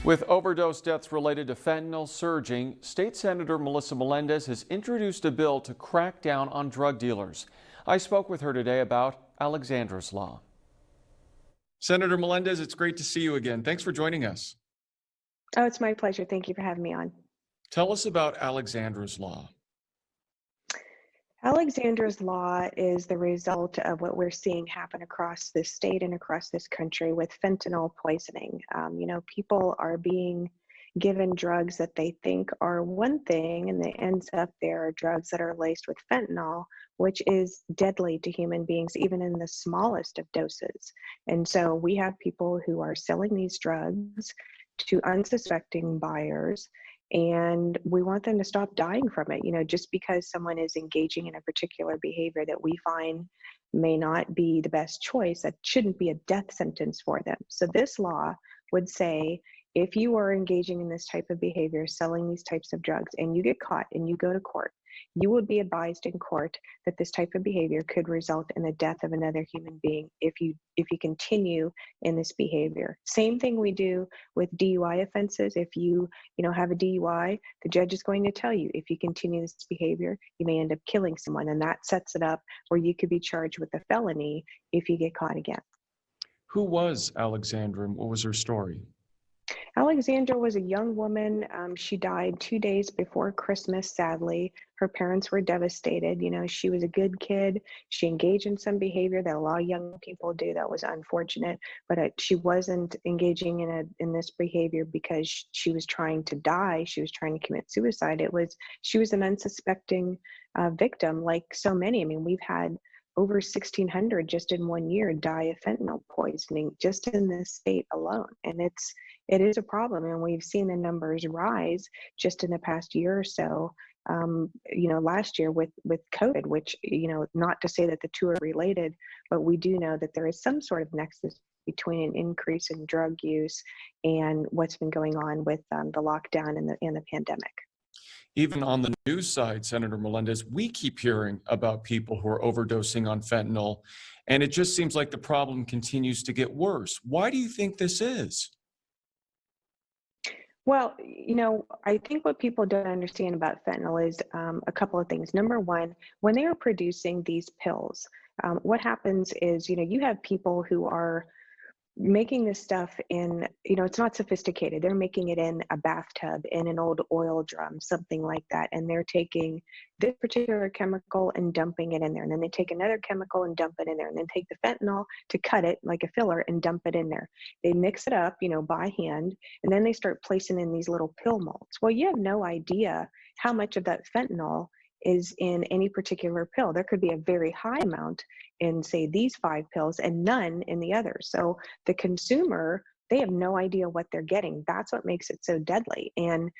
With overdose deaths related to fentanyl surging, State Senator Melissa Melendez has introduced a bill to crack down on drug dealers. I spoke with her today about Alexandra's Law. Senator Melendez, it's great to see you again. Thanks for joining us. Oh, it's my pleasure. Thank you for having me on. Tell us about Alexandra's Law. Alexandra's Law is the result of what we're seeing happen across this state and across this country with fentanyl poisoning. People are being given drugs that they think are one thing, and it ends up there are drugs that are laced with fentanyl, which is deadly to human beings, even in the smallest of doses. And so we have people who are selling these drugs to unsuspecting buyers, and we want them to stop dying from it. Just because someone is engaging in a particular behavior that we find may not be the best choice, that shouldn't be a death sentence for them. So this law would say, if you are engaging in this type of behavior, selling these types of drugs, and you get caught and you go to court, you would be advised in court that this type of behavior could result in the death of another human being if you continue in this behavior. Same thing we do with DUI offenses. If you have a DUI, the judge is going to tell you, if you continue this behavior, you may end up killing someone, and that sets it up where you could be charged with a felony if you get caught again. Who was Alexandra and what was her story? Alexandra was a young woman. She died 2 days before Christmas, sadly. Her parents were devastated. She was a good kid. She engaged in some behavior that a lot of young people do that was unfortunate, but she wasn't engaging in this behavior because she was trying to die. She was trying to commit suicide. She was an unsuspecting victim, like so many. We've had over 1,600 just in 1 year die of fentanyl poisoning just in this state alone. And it is a problem, and we've seen the numbers rise just in the past year or so. Last year with COVID, which, not to say that the two are related, but we do know that there is some sort of nexus between an increase in drug use and what's been going on with the lockdown and the pandemic. Even on the news side, Senator Melendez, we keep hearing about people who are overdosing on fentanyl, and it just seems like the problem continues to get worse. Why do you think this is? Well, I think what people don't understand about fentanyl is a couple of things. Number one, when they are producing these pills, what happens is, you have people who are making this stuff in, it's not sophisticated. They're making it in a bathtub, in an old oil drum, something like that. And they're taking this particular chemical and dumping it in there. And then they take another chemical and dump it in there. And then take the fentanyl to cut it like a filler and dump it in there. They mix it up, by hand. And then they start placing in these little pill molds. Well, you have no idea how much of that fentanyl is in any particular pill. There could be a very high amount in, say, these 5 pills and none in the others. So the consumer, they have no idea what they're getting. That's what makes it so deadly. And,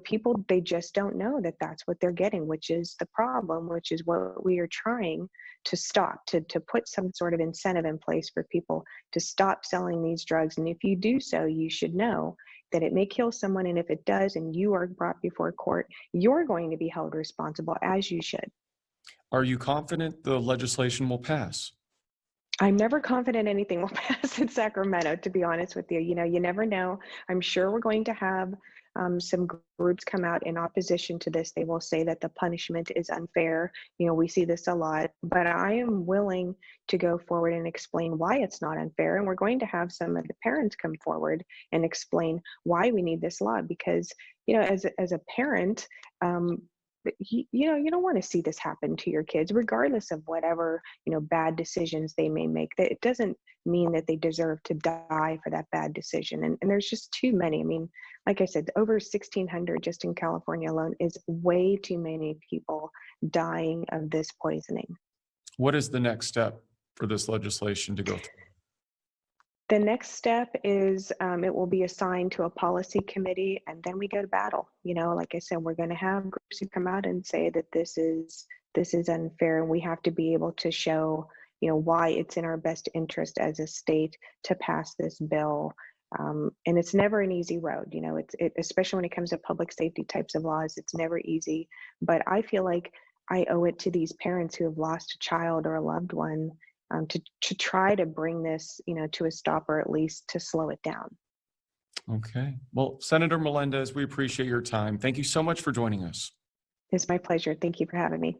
people, they just don't know that that's what they're getting, which is the problem, which is what we are trying to stop, to put some sort of incentive in place for people to stop selling these drugs. And if you do so, you should know that it may kill someone. And if it does, and you are brought before court, you're going to be held responsible, as you should. Are you confident the legislation will pass? I'm never confident anything will pass in Sacramento, to be honest with you. You never know. I'm sure we're going to have some groups come out in opposition to this. They will say that the punishment is unfair. We see this a lot, but I am willing to go forward and explain why it's not unfair. And we're going to have some of the parents come forward and explain why we need this law, because, as a parent, you don't want to see this happen to your kids, regardless of whatever, bad decisions they may make. That it doesn't mean that they deserve to die for that bad decision. And there's just too many. Like I said, over 1,600 just in California alone is way too many people dying of this poisoning. What is the next step for this legislation to go through? The next step is it will be assigned to a policy committee, and then we go to battle. Like I said, we're going to have groups who come out and say that this is unfair, and we have to be able to show, why it's in our best interest as a state to pass this bill. And it's never an easy road. Especially when it comes to public safety types of laws, it's never easy. But I feel like I owe it to these parents who have lost a child or a loved one to try to bring this, to a stop, or at least to slow it down. Okay. Well, Senator Melendez, we appreciate your time. Thank you so much for joining us. It's my pleasure. Thank you for having me.